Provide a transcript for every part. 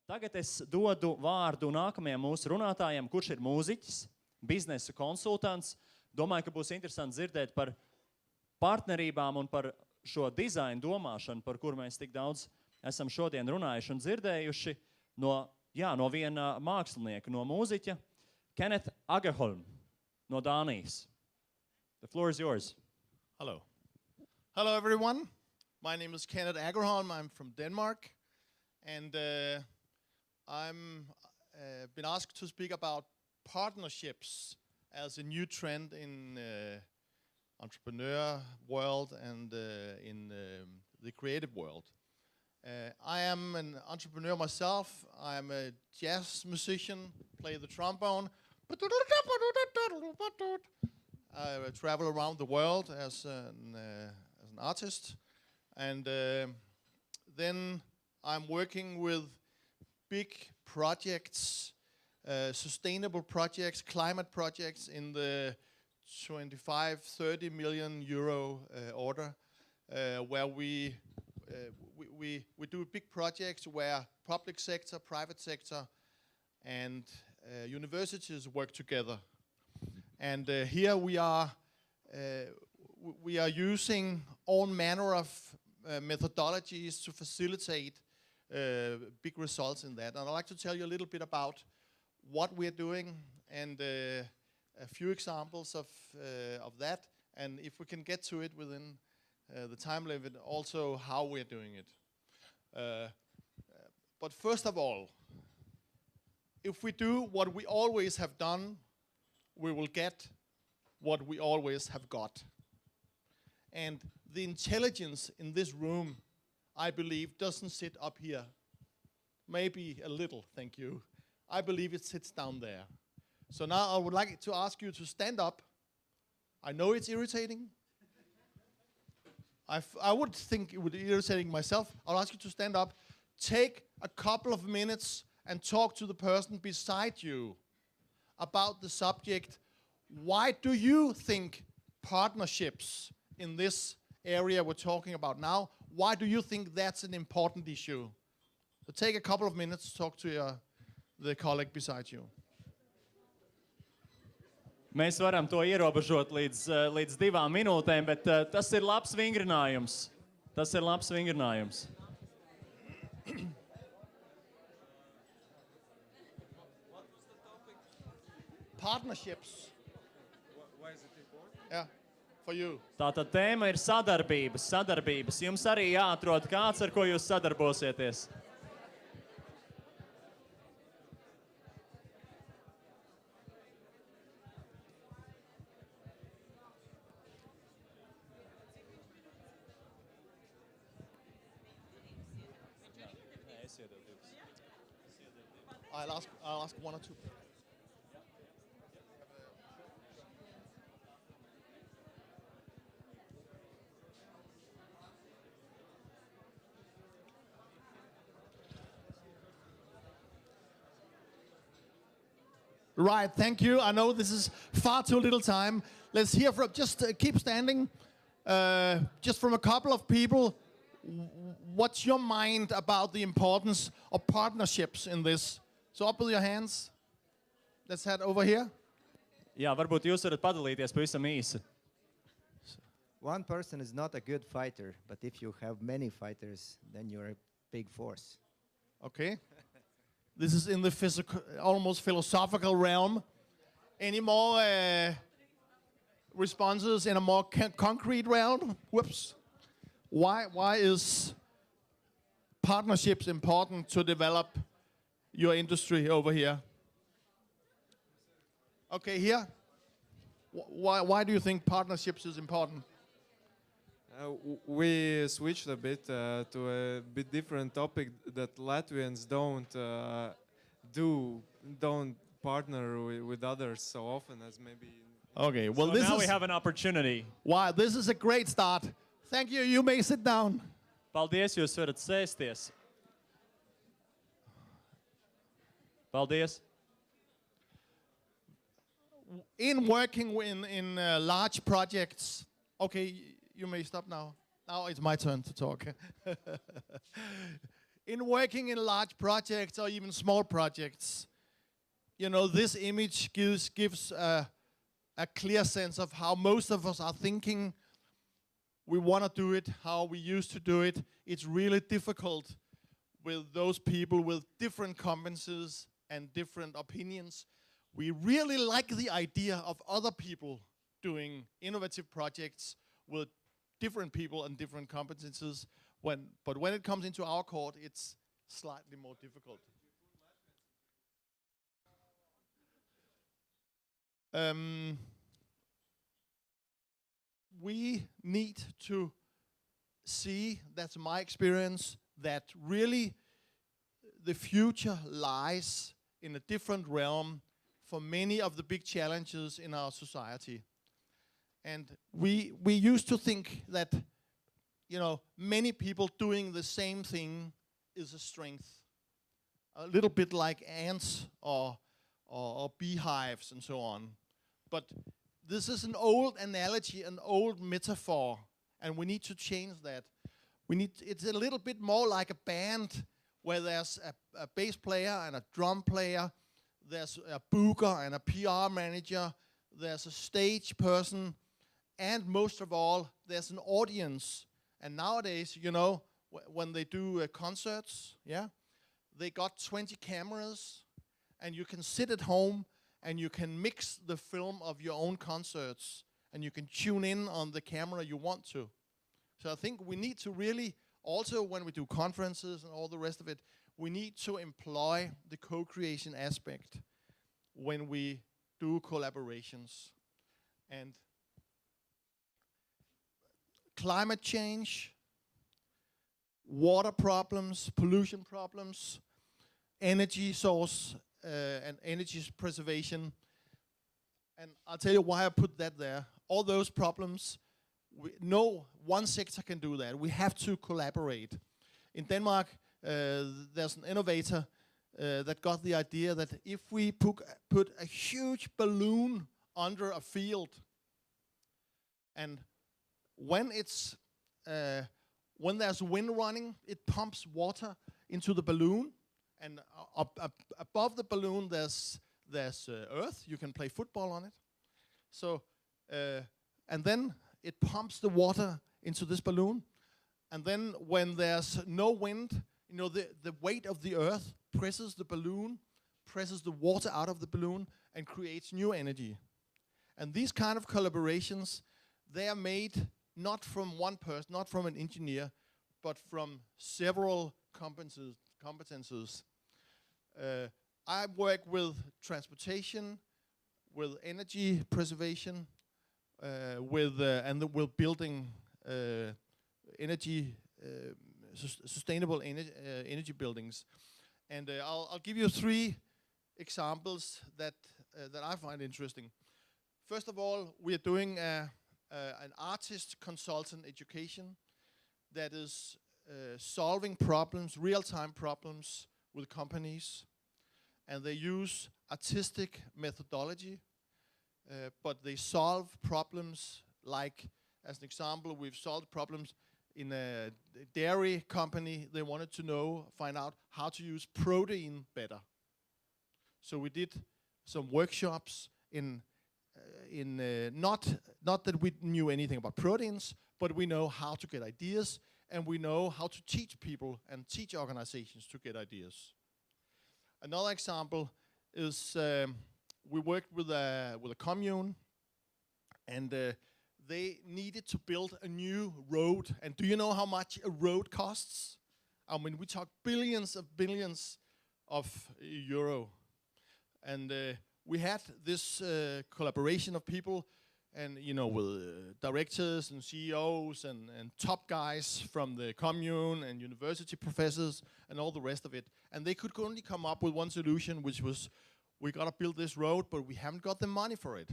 Tagad es dodu vārdu nākamajam mūsu runātājam, kurš ir mūziķis, biznesa konsultants. Domāju, ka būs interesanti dzirdēt par partnerībām un par šo dizainu domāšanu, par kuru mēs tik daudz esam šodien runājuši un dzirdējuši no viena mākslinieka, no mūziķa, Kenneth Agerholm no Dānijas. The floor is yours. Hello. Hello, everyone. My name is Kenneth Agerholm. I'm from Denmark. And I'm been asked to speak about partnerships as a new trend in entrepreneur world and in the creative world. I am an entrepreneur myself. I'm a jazz musician, play the trombone. I travel around the world as an artist. And then I'm working with big projects, sustainable projects, climate projects in the 25-30 million euro order, where we do big projects where public sector, private sector, and universities work together. And here we are using all manner of methodologies to facilitate big results in that. And I'd like to tell you a little bit about what we're doing and a few examples of that, and if we can get to it within the time limit, also how we're doing it. But first of all, if we do what we always have done, we will get what we always have got. And the intelligence in this room, I believe, doesn't sit up here. Maybe a little, thank you. I believe it sits down there. So now I would like to ask you to stand up. I know it's irritating. I would think it would be irritating myself. I'll ask you to stand up. Take a couple of minutes and talk to the person beside you about the subject. Why do you think partnerships in this area we're talking about now, why do you think that's an important issue? So take a couple of minutes to talk to the colleague beside you. Mēs varam to ierobežot līdz 2 minūtēm, bet tas ir labs vingrinājums. Tas ir labs vingrinājums. Partnerships. Why is it important? Yeah, for you. Tātad tēma ir sadarbības. Jums arī jāatrod kāds, ar ko jūs sadarbosieties. I'll ask one or two. Right, thank you. I know this is far too little time. Let's hear from, just keep standing, just from a couple of people. What's your mind about the importance of partnerships in this? So up with your hands. Let's head over here. Jā, varbūt jūs varat padalīties pavisam īsi. One person is not a good fighter, but if you have many fighters, then you're a big force. Okay. This is in the almost philosophical realm. Any more responses in a more concrete realm? Whoops. Why is partnerships important to develop your industry over here? Okay, here. Why do you think partnerships is important? We switched a bit to a bit different topic that Latvians don't partner with others so often as maybe. Okay, well, So now we have an opportunity. Wow, this is a great start. Thank you. You may sit down. Paldies, jūs varat sēsties. Paldies. In working in large projects, okay, you may stop now. Now it's my turn to talk. in working in large projects or even small projects, you know, this image gives a clear sense of how most of us are thinking. We want to do it, how we used to do it. It's really difficult with those people with different competencies and different opinions. We really like the idea of other people doing innovative projects with different people and different competencies. But when it comes into our court, it's slightly more difficult. We need to see, that's my experience, that really the future lies in a different realm for many of the big challenges in our society. And we used to think that, you know, many people doing the same thing is a strength. A little bit like ants or beehives and so on. But this is an old analogy, an old metaphor, and we need to change that. It's a little bit more like a band where there's a bass player and a drum player, there's a booker and a PR manager, there's a stage person, and most of all, there's an audience. And nowadays, you know, when they do concerts, yeah, they got 20 cameras, and you can sit at home and you can mix the film of your own concerts, and you can tune in on the camera you want to. So I think we need to really, also when we do conferences and all the rest of it, we need to employ the co-creation aspect when we do collaborations. And climate change, water problems, pollution problems, energy source, and energy preservation. And I'll tell you why I put that there. All those problems, no one sector can do that. We have to collaborate. In Denmark, there's an innovator that got the idea that if we put a huge balloon under a field, and when there's wind running, it pumps water into the balloon, and above the balloon there's earth. You can play football on it. So, and then it pumps the water into this balloon, and then when there's no wind, you know, the weight of the earth presses the balloon, presses the water out of the balloon, and creates new energy. And these kind of collaborations, they are made not from one person, not from an engineer, but from several competences. I work with transportation, with energy preservation, with building energy, sustainable energy buildings. And I'll give you 3 examples that I find interesting. First of all, we are doing an artist consultant education that is solving problems, real-time problems with companies, and they use artistic methodology, but they solve problems like, as an example, we've solved problems in a dairy company. They wanted to find out how to use protein better. So we did some workshops not that we knew anything about proteins, but we know how to get ideas, and we know how to teach people and teach organizations to get ideas. Another example is we worked with a commune, and they needed to build a new road. And do you know how much a road costs? I mean, we talk billions of euro. And we had this collaboration of people, and you know, with directors and CEOs and top guys from the commune and university professors and all the rest of it. And they could only come up with one solution, which was, we gotta build this road, but we haven't got the money for it.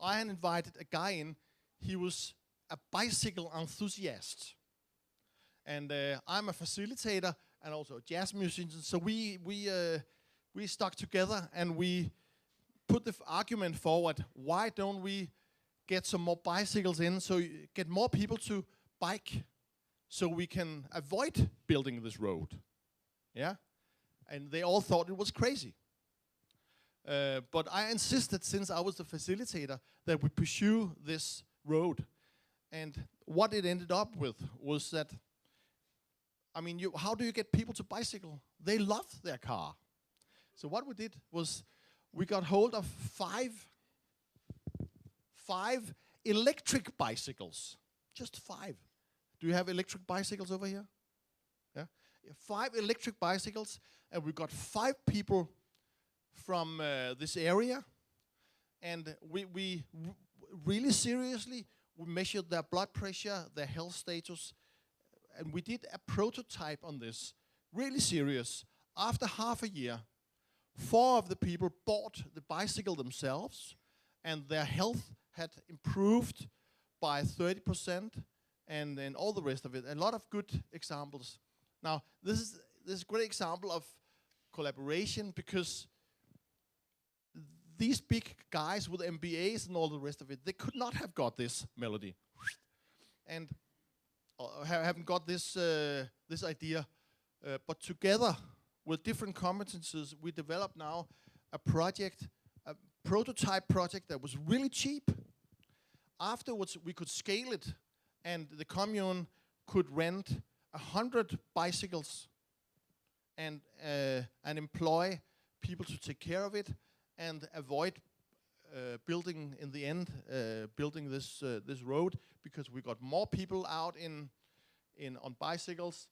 I had invited a guy in. He was a bicycle enthusiast, and I'm a facilitator and also a jazz musician. So we stuck together and we put the argument forward. Why don't we get some more bicycles in, so you get more people to bike, so we can avoid building this road? Yeah? And they all thought it was crazy. But I insisted, since I was the facilitator, that we pursue this road. And what it ended up with was that, I mean, how do you get people to bicycle? They love their car. So what we did was we got hold of five electric bicycles. Just 5. Do you have electric bicycles over here? Yeah? 5 electric bicycles, and we got 5 people from this area, and we really seriously, we measured their blood pressure, their health status, and we did a prototype on this, really serious. After half a year, 4 of the people bought the bicycle themselves, and their health had improved by 30%, and then all the rest of it. A lot of good examples. Now, this is a great example of collaboration, because these big guys with MBAs and all the rest of it, they could not have got this melody, and haven't got this this idea. But together with different competences, we developed now a project, a prototype project that was really cheap. Afterwards, we could scale it, and the commune could rent 100 bicycles and employ people to take care of it, and avoid building, in the end, building this road, because we got more people out on bicycles.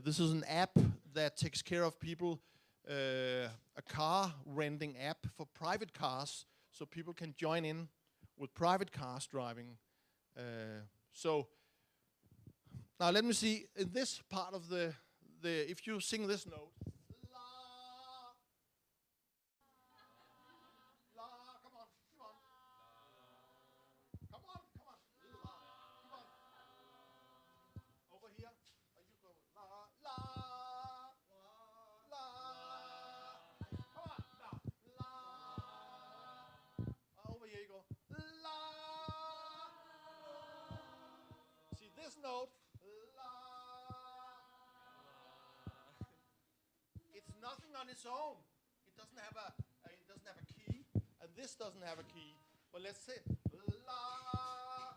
This is an app that takes care of people, a car renting app for private cars, so people can join in with private cars driving. So now let me see, in this part of the if you sing this note, note, la. It's nothing on its own. It doesn't have a key, and this doesn't have a key. But let's say la.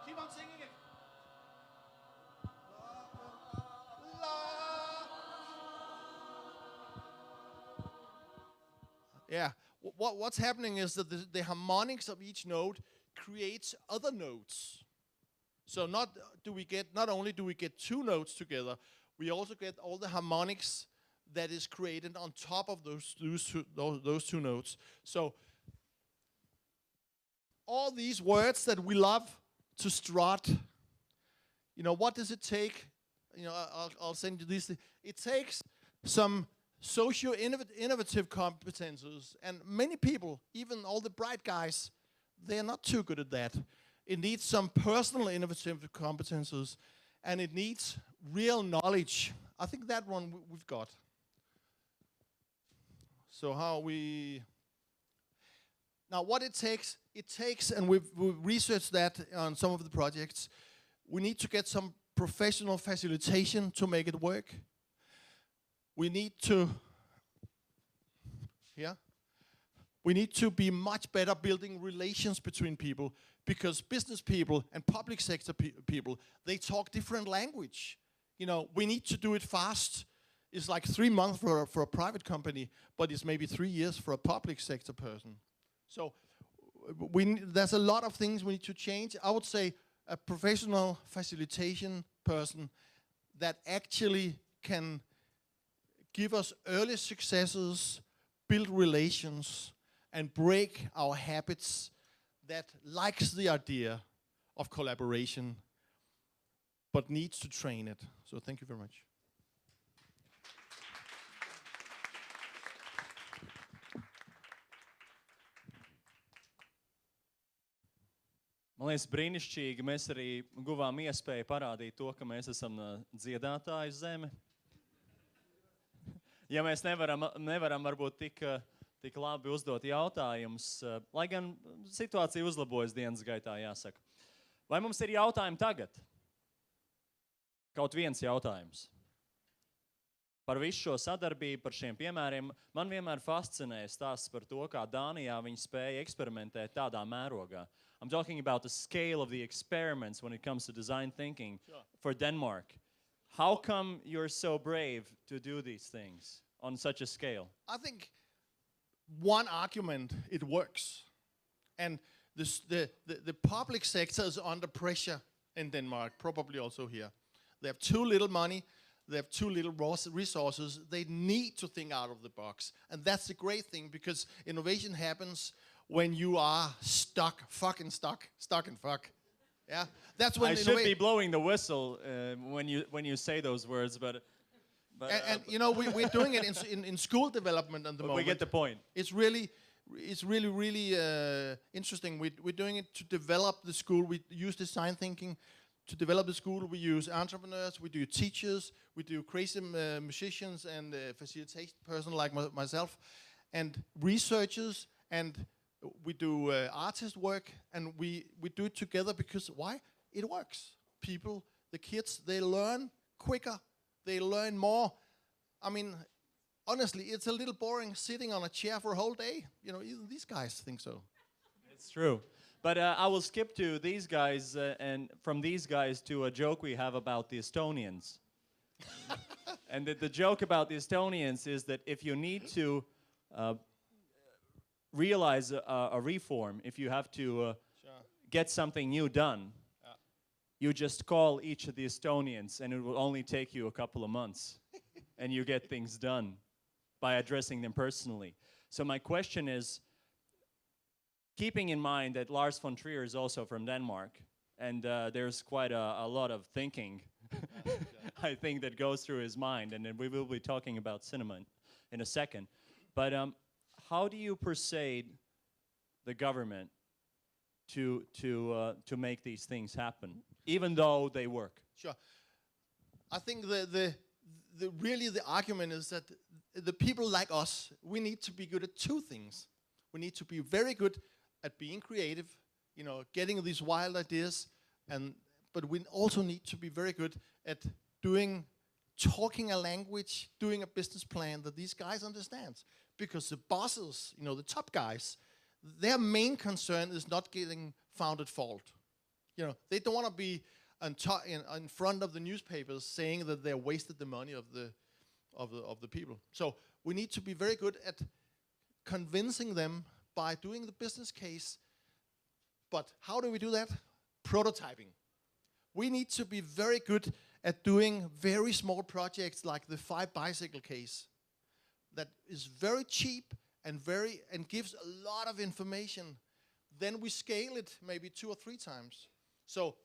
Keep on singing it. La. Yeah. What's happening is that the harmonics of each note creates other notes. So not only do we get 2 notes together, we also get all the harmonics that is created on top of those 2 notes. So all these words that we love to strut, you know, what does it take? You know, I'll send you these. It takes some socio-innovative competences, and many people, even all the bright guys, they're not too good at that. It needs some personal innovative competences, and it needs real knowledge. I think that one we've got. So how we... Now what it takes, and we've researched that on some of the projects, we need to get some professional facilitation to make it work. We need to... We need to be much better building relations between people, because business people and public sector people, they talk different language. You know, we need to do it fast. It's like 3 months for a private company, but it's maybe 3 years for a public sector person. So there's a lot of things we need to change. I would say a professional facilitation person that actually can give us early successes, build relations, and break our habits, that likes the idea of collaboration, but needs to train it. So thank you very much. Man liekas, brīnišķīgi. Mēs arī guvām iespēju parādīt to, ka mēs esam dziedātāju zeme. Ja mēs nevaram varbūt tik labi uzdot jautājumus, lai gan situācija uzlabojas dienas gaitā, jāsaka. Vai mums ir jautājumi tagad? Kaut viens jautājums. par visu šo sadarbību, par šiem piemēriem. Man vienmēr fascinē stāsts par to, kā Dānijā viņi spēja eksperimentēt tādā mērogā. I'm talking about the scale of the experiments when it comes to design thinking for Denmark. How come you're so brave to do these things on such a scale? I think one argument, it works. And the public sector is under pressure in Denmark, probably also here. They have too little money. They have too little resources. They need to think out of the box. And that's the great thing, because innovation happens when you are stuck and fuck. Yeah, that's when I should be blowing the whistle when you say those words, but you know, we're doing it in school development at the moment. We get the point. It's really interesting. We're doing it to develop the school. We use design thinking to develop the school. We use entrepreneurs. We do teachers. We do crazy musicians and facilitation person like myself, and researchers, and we do artist work, and we do it together because why? It works. People, the kids, they learn quicker. They learn more. I mean, honestly, it's a little boring sitting on a chair for a whole day. You know, even these guys think so. It's true. But I will skip to these guys, and from these guys to a joke we have about the Estonians. And the joke about the Estonians is that if you need to realize a reform, if you have to get something new done, you just call each of the Estonians, and it will only take you a couple of months, and you get things done by addressing them personally. So my question is, keeping in mind that Lars von Trier is also from Denmark, and there's quite a lot of thinking, I think, that goes through his mind, and then we will be talking about cinema in a second. But how do you persuade the government to make these things happen, even though they work? Sure. I think really the argument is that the people like us, we need to be good at two things. We need to be very good at being creative, you know, getting these wild ideas, but we also need to be very good at talking a language, doing a business plan that these guys understand. Because the bosses, you know, the top guys, their main concern is not getting found at fault. You know, they don't want to be in front of the newspapers saying that they wasted the money of the people. So we need to be very good at convincing them by doing the business case. But how do we do that? Prototyping. We need to be very good at doing very small projects like the 5 bicycle case that is very cheap and gives a lot of information. Then we scale it maybe 2 or 3 times. So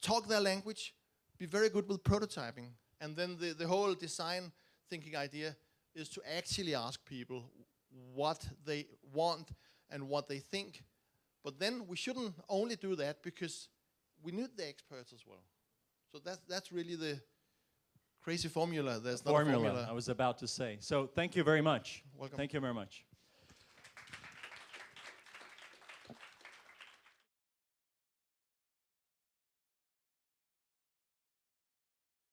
talk their language, be very good with prototyping. And then the whole design thinking idea is to actually ask people what they want and what they think. But then we shouldn't only do that, because we need the experts as well. So that's really the crazy formula. There's not a formula. I was about to say. So thank you very much. Welcome. Thank you very much.